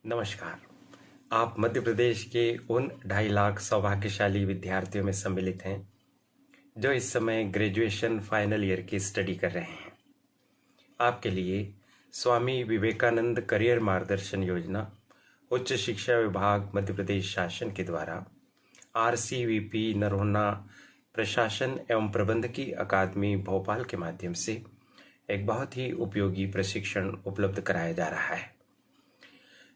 नमस्कार। आप मध्य प्रदेश के उन 2.5 लाख सौभाग्यशाली विद्यार्थियों में सम्मिलित हैं जो इस समय ग्रेजुएशन फाइनल ईयर की स्टडी कर रहे हैं। आपके लिए स्वामी विवेकानंद करियर मार्गदर्शन योजना उच्च शिक्षा विभाग मध्य प्रदेश शासन के द्वारा RCVP नरोन्ना प्रशासन एवं प्रबंधकी अकादमी भोपाल के माध्यम से एक बहुत ही उपयोगी प्रशिक्षण उपलब्ध कराया जा रहा है।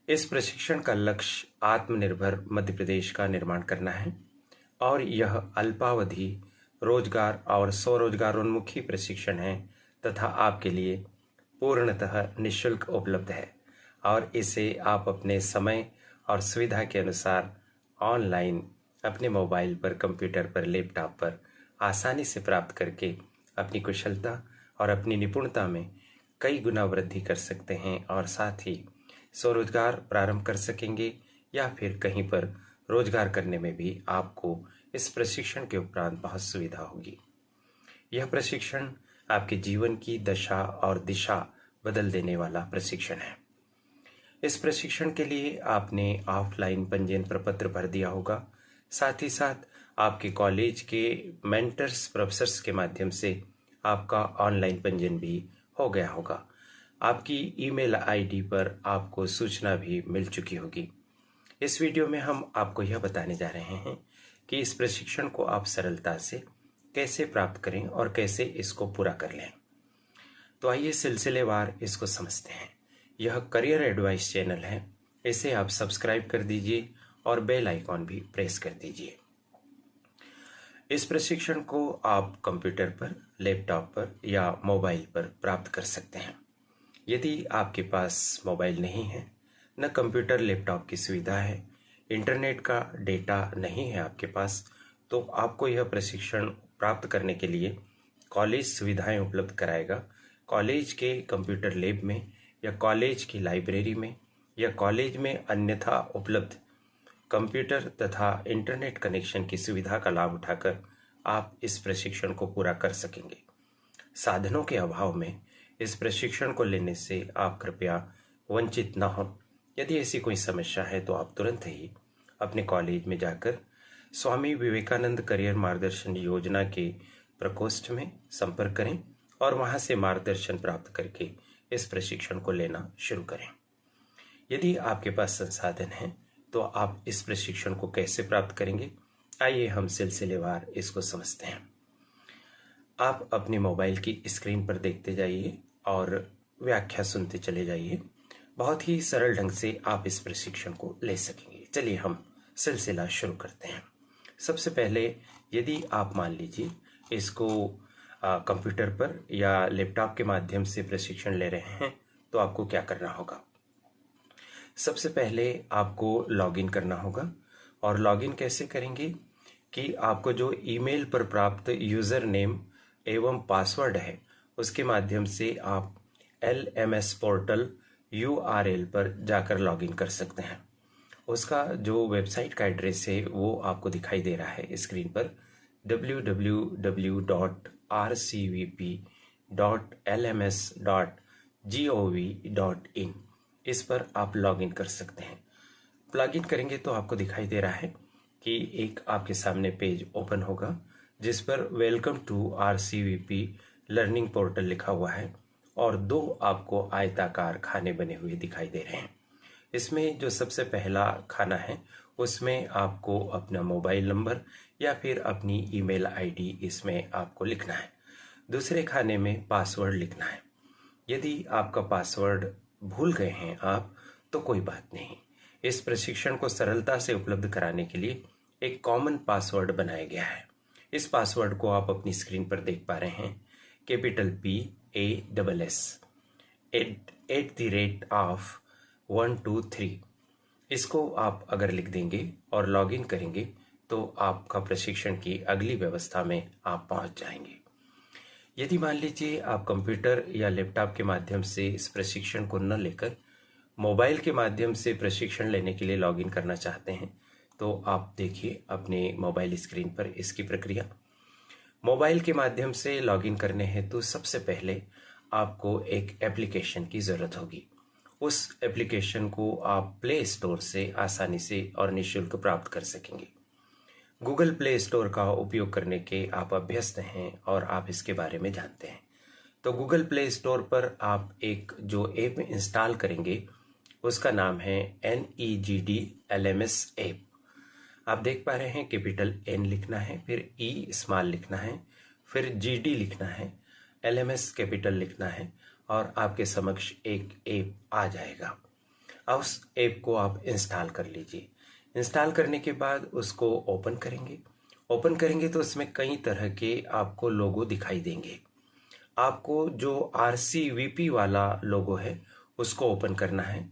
इस प्रशिक्षण का लक्ष्य आत्मनिर्भर मध्य प्रदेश का निर्माण करना है और यह अल्पावधि रोजगार और स्वरोजगारोन्मुखी प्रशिक्षण है तथा आपके लिए पूर्णतः निःशुल्क उपलब्ध है और इसे आप अपने समय और सुविधा के अनुसार ऑनलाइन अपने मोबाइल पर, कंप्यूटर पर, लैपटॉप पर आसानी से प्राप्त करके अपनी कुशलता और अपनी निपुणता में कई गुना वृद्धि कर सकते हैं और साथ ही स्वरोजगार प्रारंभ कर सकेंगे या फिर कहीं पर रोजगार करने में भी आपको इस प्रशिक्षण के उपरांत बहुत सुविधा होगी। यह प्रशिक्षण आपके जीवन की दशा और दिशा बदल देने वाला प्रशिक्षण है। इस प्रशिक्षण के लिए आपने ऑफलाइन पंजीयन प्रपत्र भर दिया होगा। साथ ही साथ आपके कॉलेज के मेंटर्स प्रोफेसर्स के माध्यम से आपका ऑनलाइन पंजीयन भी हो गया होगा। आपकी ईमेल आईडी पर आपको सूचना भी मिल चुकी होगी। इस वीडियो में हम आपको यह बताने जा रहे हैं कि इस प्रशिक्षण को आप सरलता से कैसे प्राप्त करें और कैसे इसको पूरा कर लें। तो आइए सिलसिलेवार इसको समझते हैं। यह करियर एडवाइस चैनल है, इसे आप सब्सक्राइब कर दीजिए और बेल आइकॉन भी प्रेस कर दीजिए। इस प्रशिक्षण को आप कंप्यूटर पर, लैपटॉप पर या मोबाइल पर प्राप्त कर सकते हैं। यदि आपके पास मोबाइल नहीं है, न कंप्यूटर लैपटॉप की सुविधा है, इंटरनेट का डेटा नहीं है आपके पास, तो आपको यह प्रशिक्षण प्राप्त करने के लिए कॉलेज सुविधाएं उपलब्ध कराएगा। कॉलेज के कंप्यूटर लैब में या कॉलेज की लाइब्रेरी में या कॉलेज में अन्यथा उपलब्ध कंप्यूटर तथा इंटरनेट कनेक्शन की सुविधा का लाभ उठाकर आप इस प्रशिक्षण को पूरा कर सकेंगे। साधनों के अभाव में इस प्रशिक्षण को लेने से आप कृपया वंचित न हों। यदि ऐसी कोई समस्या है तो आप तुरंत ही अपने कॉलेज में जाकर स्वामी विवेकानंद करियर मार्गदर्शन योजना के प्रकोष्ठ में संपर्क करें और वहां से मार्गदर्शन प्राप्त करके इस प्रशिक्षण को लेना शुरू करें। यदि आपके पास संसाधन हैं तो आप इस प्रशिक्षण को कैसे प्राप्त करेंगे, आइए हम सिलसिलेवार इसको समझते हैं। आप अपने मोबाइल की स्क्रीन पर देखते जाइए और व्याख्या सुनते चले जाइए। बहुत ही सरल ढंग से आप इस प्रशिक्षण को ले सकेंगे। चलिए हम सिलसिला शुरू करते हैं। सबसे पहले यदि आप मान लीजिए इसको कंप्यूटर पर या लैपटॉप के माध्यम से प्रशिक्षण ले रहे हैं तो आपको क्या करना होगा। सबसे पहले आपको लॉगिन करना होगा और लॉगिन कैसे करेंगे कि आपको जो ईमेल पर प्राप्त यूजर नेम एवं पासवर्ड है उसके माध्यम से आप LMS पोर्टल URL पर जाकर लॉगिन कर सकते हैं। उसका जो वेबसाइट का एड्रेस है वो आपको दिखाई दे रहा है स्क्रीन पर, www.rcvp.lms.gov.in। इस पर आप लॉगिन कर सकते हैं। लॉगिन करेंगे तो आपको दिखाई दे रहा है कि एक आपके सामने पेज ओपन होगा जिस पर welcome to RCVP learning portal लिखा हुआ है और 2 आपको आयताकार खाने बने हुए दिखाई दे रहे हैं। इसमें जो सबसे पहला खाना है उसमें आपको अपना मोबाइल नंबर या फिर अपनी ईमेल आईडी इसमें आपको लिखना है। दूसरे खाने में पासवर्ड लिखना है। यदि आपका पासवर्ड भूल गए हैं आप तो कोई बात नहीं। इस प्रशिक्षण को सरलता से उपलब्ध कराने के लिए एक कॉमन पासवर्ड बनाया गया है। इस पासवर्ड को आप अपनी स्क्रीन पर देख पा रहे हैं, कैपिटल PASS @123। इसको आप अगर लिख देंगे और लॉगिन करेंगे तो आपका प्रशिक्षण की अगली व्यवस्था में आप पहुंच जाएंगे। यदि मान लीजिए आप कंप्यूटर या लैपटॉप के माध्यम से इस प्रशिक्षण को न लेकर मोबाइल के माध्यम से प्रशिक्षण लेने के लिए लॉगिन करना चाहते हैं तो आप देखिए अपने मोबाइल स्क्रीन पर इसकी प्रक्रिया। मोबाइल के माध्यम से लॉगिन करने हेतु सबसे पहले आपको एक एप्लीकेशन की ज़रूरत होगी। उस एप्लीकेशन को आप प्ले स्टोर से आसानी से और निःशुल्क प्राप्त कर सकेंगे। गूगल प्ले स्टोर का उपयोग करने के आप अभ्यस्त हैं और आप इसके बारे में जानते हैं। तो गूगल प्ले स्टोर पर आप एक जो ऐप इंस्टॉल करेंगे उसका नाम है NEGDLMS ऐप। आप देख पा रहे हैं कैपिटल N लिखना है, फिर E स्मॉल लिखना है, फिर GD लिखना है, LMS कैपिटल लिखना है और आपके समक्ष एक ऐप आ जाएगा। अब उस ऐप को आप इंस्टॉल कर लीजिए। इंस्टॉल करने के बाद उसको ओपन करेंगे तो उसमें कई तरह के आपको लोगो दिखाई देंगे। आपको जो RCVP वाला लोगो है उसको ओपन करना है।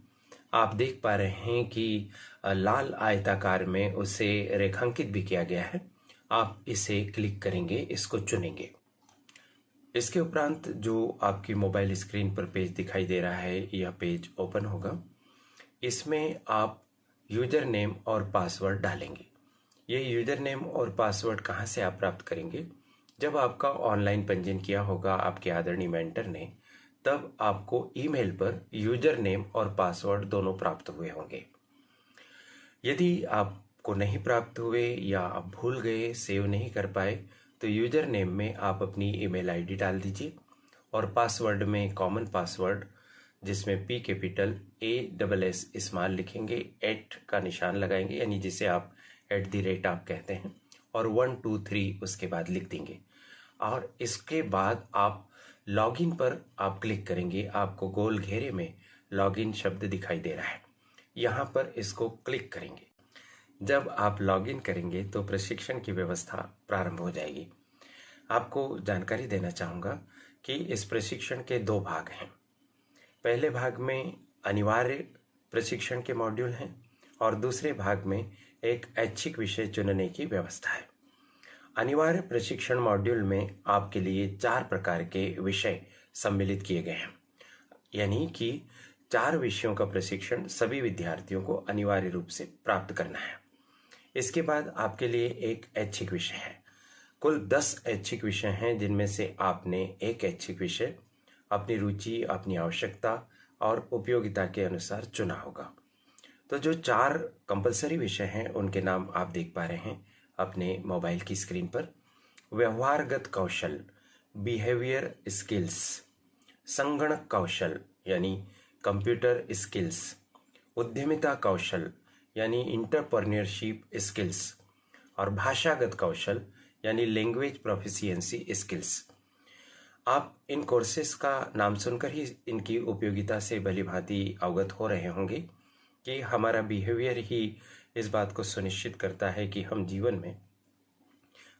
आप देख पा रहे हैं कि लाल आयताकार में उसे रेखांकित भी किया गया है। आप इसे क्लिक करेंगे, इसको चुनेंगे। इसके उपरांत जो आपकी मोबाइल स्क्रीन पर पेज दिखाई दे रहा है यह पेज ओपन होगा। इसमें आप यूजर नेम और पासवर्ड डालेंगे। ये यूजर नेम और पासवर्ड कहाँ से आप प्राप्त करेंगे? जब आपका ऑनलाइन पंजीयन किया होगा आपके आदरणीय मेंटर ने, तब आपको ईमेल पर यूजर नेम और पासवर्ड दोनों प्राप्त हुए होंगे। यदि आपको नहीं प्राप्त हुए या आप भूल गए, सेव नहीं कर पाए, तो यूजर नेम में आप अपनी ईमेल आईडी डाल दीजिए और पासवर्ड में कॉमन पासवर्ड जिसमें P कैपिटल ASS स्मॉल लिखेंगे, एट का निशान लगाएंगे यानी जिसे आप @ आप कहते हैं और 1 2 3 उसके बाद लिख देंगे और इसके बाद आप लॉगिन पर आप क्लिक करेंगे। आपको गोल घेरे में लॉगिन शब्द दिखाई दे रहा है, यहाँ पर इसको क्लिक करेंगे। जब आप लॉगिन करेंगे तो प्रशिक्षण की व्यवस्था प्रारंभ हो जाएगी। आपको जानकारी देना चाहूँगा कि इस प्रशिक्षण के 2 भाग हैं। पहले भाग में अनिवार्य प्रशिक्षण के मॉड्यूल हैं और दूसरे भाग में एक ऐच्छिक विषय चुनने की व्यवस्था है। अनिवार्य प्रशिक्षण मॉड्यूल में आपके लिए 4 प्रकार के विषय सम्मिलित किए गए हैं, यानी कि 4 विषयों का प्रशिक्षण सभी विद्यार्थियों को अनिवार्य रूप से प्राप्त करना है। इसके बाद आपके लिए एक ऐच्छिक विषय है। कुल 10 ऐच्छिक विषय हैं जिनमें से आपने एक ऐच्छिक विषय अपनी रुचि, अपनी आवश्यकता और उपयोगिता के अनुसार चुना होगा। तो जो 4 कंपलसरी विषय हैं उनके नाम आप देख पा रहे हैं अपने मोबाइल की स्क्रीन पर। व्यवहारगत कौशल, बिहेवियर स्किल्स, संगणक कौशल यानी कंप्यूटर स्किल्स, उद्यमिता कौशल यानी इंटरप्रेन्योरशिप स्किल्स और भाषागत कौशल यानी लैंग्वेज प्रोफिशिएंसी स्किल्स। आप इन कोर्सेस का नाम सुनकर ही इनकी उपयोगिता से भलीभांति अवगत हो रहे होंगे कि हमारा बिहेवियर ही इस बात को सुनिश्चित करता है कि हम जीवन में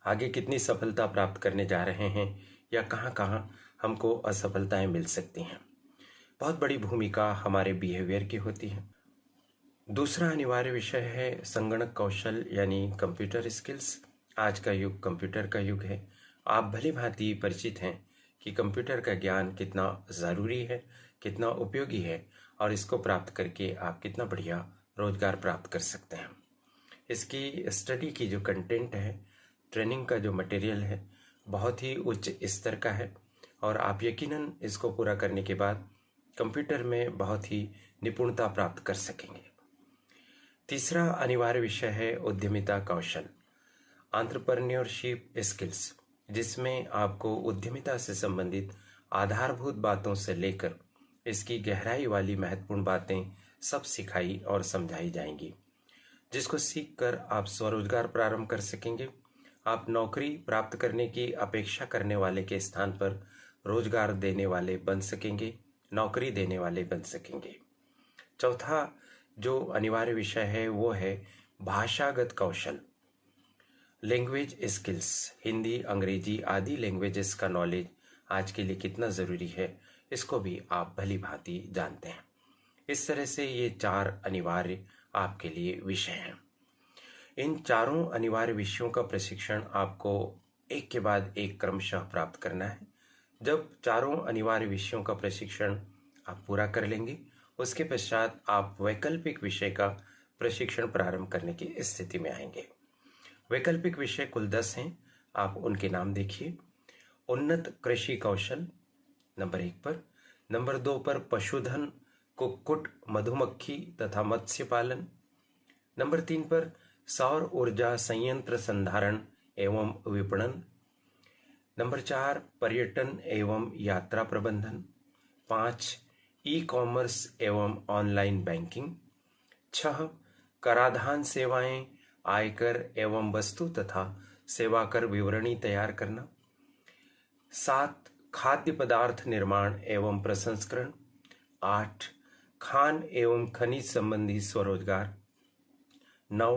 आगे कितनी सफलता प्राप्त करने जा रहे हैं या कहाँ कहाँ हमको असफलताएं मिल सकती हैं। बहुत बड़ी भूमिका हमारे बिहेवियर की होती है। दूसरा अनिवार्य विषय है संगणक कौशल यानी कंप्यूटर स्किल्स। आज का युग कंप्यूटर का युग है। आप भलीभांति परिचित हैं कि कंप्यूटर का ज्ञान कितना ज़रूरी है, कितना उपयोगी है और इसको प्राप्त करके आप कितना बढ़िया रोजगार प्राप्त कर सकते हैं। इसकी स्टडी की जो कंटेंट है, ट्रेनिंग का जो मटेरियल है, बहुत ही उच्च स्तर का है और आप यकीनन इसको पूरा करने के बाद कंप्यूटर में बहुत ही निपुणता प्राप्त कर सकेंगे। तीसरा अनिवार्य विषय है उद्यमिता कौशल, एंटरप्रेन्योरशिप स्किल्स, जिसमें आपको उद्यमिता से संबंधित आधारभूत बातों से लेकर इसकी गहराई वाली महत्वपूर्ण बातें सब सिखाई और समझाई जाएंगी, जिसको सीखकर आप स्वरोजगार प्रारंभ कर सकेंगे। आप नौकरी प्राप्त करने की अपेक्षा करने वाले के स्थान पर रोजगार देने वाले बन सकेंगे, नौकरी देने वाले बन सकेंगे। चौथा जो अनिवार्य विषय है वो है भाषागत कौशल, लैंग्वेज स्किल्स। हिंदी, अंग्रेजी आदि लैंग्वेजेस का नॉलेज आज के लिए कितना ज़रूरी है इसको भी आप भली भांति जानते हैं। इस तरह से ये 4 अनिवार्य आपके लिए विषय हैं। इन चारों अनिवार्य विषयों का प्रशिक्षण आपको एक के बाद एक क्रमशः प्राप्त करना है। जब चारों अनिवार्य विषयों का प्रशिक्षण आप पूरा कर लेंगे उसके पश्चात आप वैकल्पिक विषय का प्रशिक्षण प्रारंभ करने की स्थिति में आएंगे। वैकल्पिक विषय कुल 10 हैं, आप उनके नाम देखिए। उन्नत कृषि कौशल नंबर 1 पर, नंबर 2 पर पशुधन कुक्कुट, मधुमक्खी तथा मत्स्य पालन। नंबर 3 पर सौर ऊर्जा संयंत्र संधारण एवं विपणन। नंबर 4 पर्यटन एवं यात्रा प्रबंधन। 5 ई कॉमर्स एवं ऑनलाइन बैंकिंग। 6 कराधान सेवाएं, आयकर एवं वस्तु तथा सेवा कर विवरणी तैयार करना। 7 खाद्य पदार्थ निर्माण एवं प्रसंस्करण। 8 खान एवं खनिज संबंधी स्वरोजगार। 9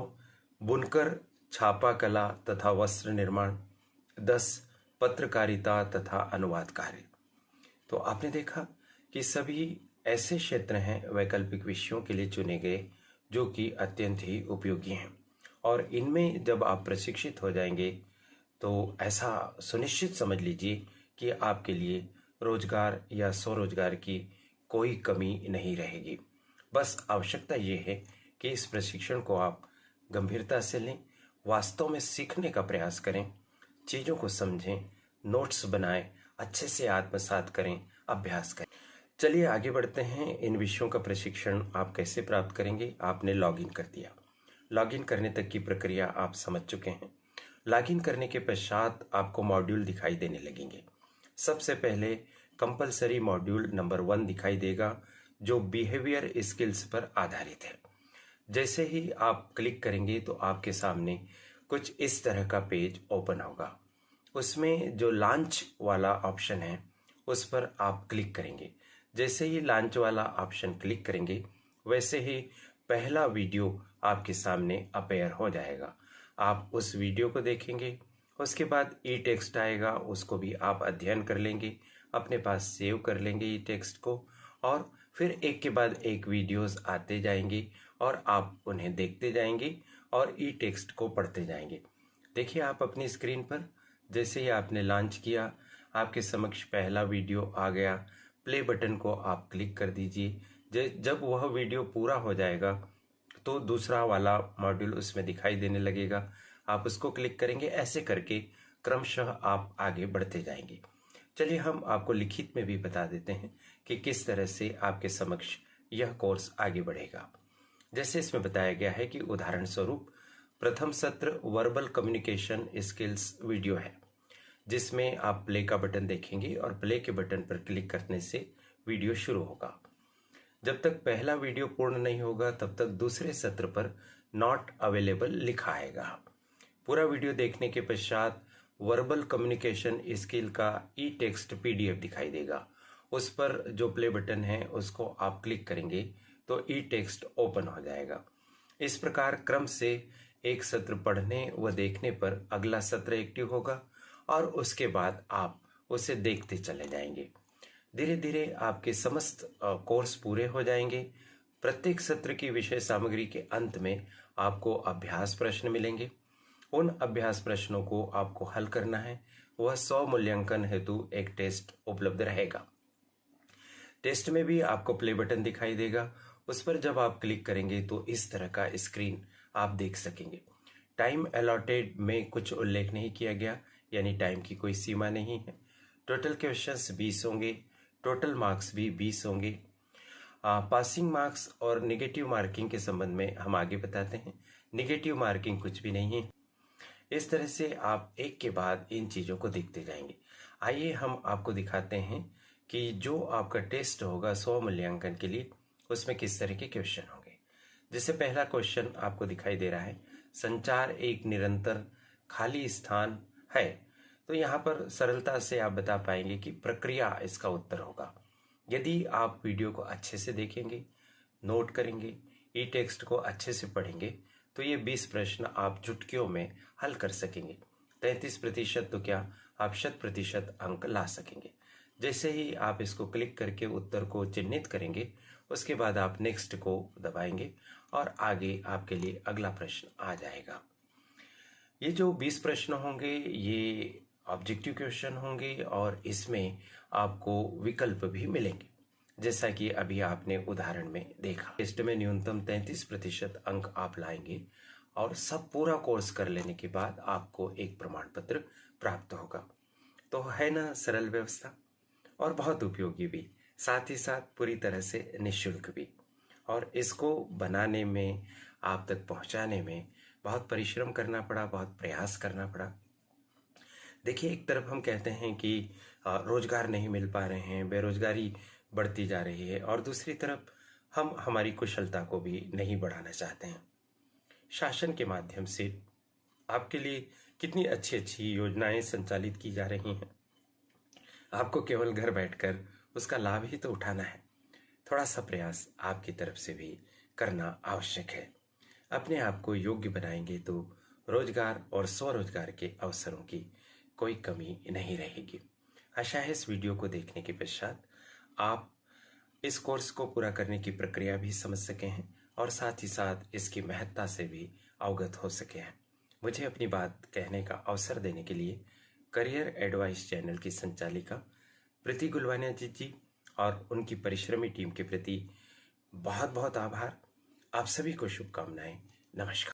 बुनकर, छापा कला तथा वस्त्र निर्माण। 10 पत्रकारिता तथा अनुवाद कार्य। तो आपने देखा कि सभी ऐसे क्षेत्र हैं वैकल्पिक विषयों के लिए चुने गए जो कि अत्यंत ही उपयोगी हैं, और इनमें जब आप प्रशिक्षित हो जाएंगे तो ऐसा सुनिश्चित समझ लीजिए कि आपके लिए रोजगार या स्वरोजगार की कोई कमी नहीं रहेगी। बस आवश्यकता ये है कि इस प्रशिक्षण को आप गंभीरता से लें, वास्तव में सीखने का प्रयास करें, चीज़ों को समझें, नोट्स बनाएं, अच्छे से आत्मसात करें, अभ्यास करें। चलिए आगे बढ़ते हैं। इन विषयों का प्रशिक्षण आप कैसे प्राप्त करेंगे। आपने लॉगिन कर दिया, लॉगिन करने तक की प्रक्रिया आप समझ चुके हैं। लॉगिन करने के पश्चात आपको मॉड्यूल दिखाई देने लगेंगे। सबसे पहले कंपलसरी मॉड्यूल नंबर 1 दिखाई देगा जो बिहेवियर स्किल्स पर आधारित है। जैसे ही आप क्लिक करेंगे तो आपके सामने कुछ इस तरह का पेज ओपन होगा। उसमें जो लॉन्च वाला ऑप्शन है उस पर आप क्लिक करेंगे। जैसे ही लॉन्च वाला ऑप्शन क्लिक करेंगे वैसे ही पहला वीडियो आपके सामने अपेयर हो जाएगा। आप उस वीडियो को देखेंगे, उसके बाद ई टेक्स्ट आएगा, उसको भी आप अध्ययन कर लेंगे, अपने पास सेव कर लेंगे ई टेक्स्ट को, और फिर एक के बाद एक वीडियोस आते जाएंगे और आप उन्हें देखते जाएंगे और ई टेक्स्ट को पढ़ते जाएंगे। देखिए आप अपनी स्क्रीन पर जैसे ही आपने लॉन्च किया आपके समक्ष पहला वीडियो आ गया। प्ले बटन को आप क्लिक कर दीजिए। जब वह वीडियो पूरा हो जाएगा तो दूसरा वाला मॉड्यूल उसमें दिखाई देने लगेगा, आप उसको क्लिक करेंगे। ऐसे करके क्रमशः आप आगे बढ़ते जाएंगे। चलिए हम आपको लिखित में भी बता देते हैं कि किस तरह से आपके समक्ष यह कोर्स आगे बढ़ेगा। जैसे इसमें बताया गया है कि उदाहरण स्वरूप प्रथम सत्र वर्बल कम्युनिकेशन स्किल्स वीडियो है, जिसमें आप प्ले का बटन देखेंगे और प्ले के बटन पर क्लिक करने से वीडियो शुरू होगा। जब तक पहला वीडियो पूर्ण नहीं होगा तब तक दूसरे सत्र पर नॉट अवेलेबल लिखा आएगा। पूरा वीडियो देखने के पश्चात वर्बल कम्युनिकेशन स्किल का ई टेक्स्ट PDF दिखाई देगा। उस पर जो प्ले बटन है उसको आप क्लिक करेंगे तो ई टेक्स्ट ओपन हो जाएगा। इस प्रकार क्रम से एक सत्र पढ़ने व देखने पर अगला सत्र एक्टिव होगा और उसके बाद आप उसे देखते चले जाएंगे। धीरे धीरे आपके समस्त कोर्स पूरे हो जाएंगे। प्रत्येक सत्र की विषय सामग्री के अंत में आपको अभ्यास प्रश्न मिलेंगे। उन अभ्यास प्रश्नों को आपको हल करना है। वह 100 मूल्यांकन हेतु एक टेस्ट उपलब्ध रहेगा। टेस्ट में भी आपको प्ले बटन दिखाई देगा। उस पर जब आप क्लिक करेंगे तो इस तरह का स्क्रीन आप देख सकेंगे। टाइम अलॉटेड में कुछ उल्लेख नहीं किया गया, यानी टाइम की कोई सीमा नहीं है। टोटल क्वेश्चंस 20 होंगे, टोटल मार्क्स भी 20 होंगे। पासिंग मार्क्स और नेगेटिव मार्किंग के संबंध में हम आगे बताते हैं। नेगेटिव मार्किंग कुछ भी नहीं है। इस तरह से आप एक के बाद इन चीज़ों को देखते जाएंगे। आइए हम आपको दिखाते हैं कि जो आपका टेस्ट होगा 100 मूल्यांकन के लिए उसमें किस तरह के क्वेश्चन होंगे। जैसे पहला क्वेश्चन आपको दिखाई दे रहा है, संचार एक निरंतर खाली स्थान है। तो यहाँ पर सरलता से आप बता पाएंगे कि प्रक्रिया इसका उत्तर होगा। यदि आप वीडियो को अच्छे से देखेंगे, नोट करेंगे, ई टेक्स्ट को अच्छे से पढ़ेंगे तो ये 20 प्रश्न आप चुटकियों में हल कर सकेंगे। 33% तो क्या, आप 100% अंक ला सकेंगे। जैसे ही आप इसको क्लिक करके उत्तर को चिन्हित करेंगे उसके बाद आप नेक्स्ट को दबाएंगे और आगे आपके लिए अगला प्रश्न आ जाएगा। ये जो 20 प्रश्न होंगे ये ऑब्जेक्टिव क्वेश्चन होंगे और इसमें आपको विकल्प भी मिलेंगे, जैसा कि अभी आपने उदाहरण में देखा। टेस्ट में न्यूनतम 33% अंक आप लाएंगे और सब पूरा कोर्स कर लेने के बाद आपको एक प्रमाण पत्र प्राप्त होगा। तो है ना सरल व्यवस्था और बहुत उपयोगी भी। साथ ही साथ पूरी तरह से निःशुल्क भी। और इसको बनाने में, आप तक पहुंचाने में बहुत परिश्रम करना पड़ा, बहुत प्रयास करना पड़ा। देखिए, एक तरफ हम कहते हैं कि रोजगार नहीं मिल पा रहे हैं, बेरोजगारी बढ़ती जा रही है, और दूसरी तरफ हम हमारी कुशलता को भी नहीं बढ़ाना चाहते हैं। शासन के माध्यम से आपके लिए कितनी अच्छी अच्छी योजनाएं संचालित की जा रही हैं। आपको केवल घर बैठकर उसका लाभ ही तो उठाना है। थोड़ा सा प्रयास आपकी तरफ से भी करना आवश्यक है। अपने आप को योग्य बनाएंगे तो रोजगार और स्वरोजगार के अवसरों की कोई कमी नहीं रहेगी। आशा है इस वीडियो को देखने के पश्चात आप इस कोर्स को पूरा करने की प्रक्रिया भी समझ सके हैं और साथ ही साथ इसकी महत्ता से भी अवगत हो सके हैं। मुझे अपनी बात कहने का अवसर देने के लिए करियर एडवाइस चैनल की संचालिका प्रीति गुलवानिया जी और उनकी परिश्रमी टीम के प्रति बहुत बहुत आभार। आप सभी को शुभकामनाएं। नमस्कार।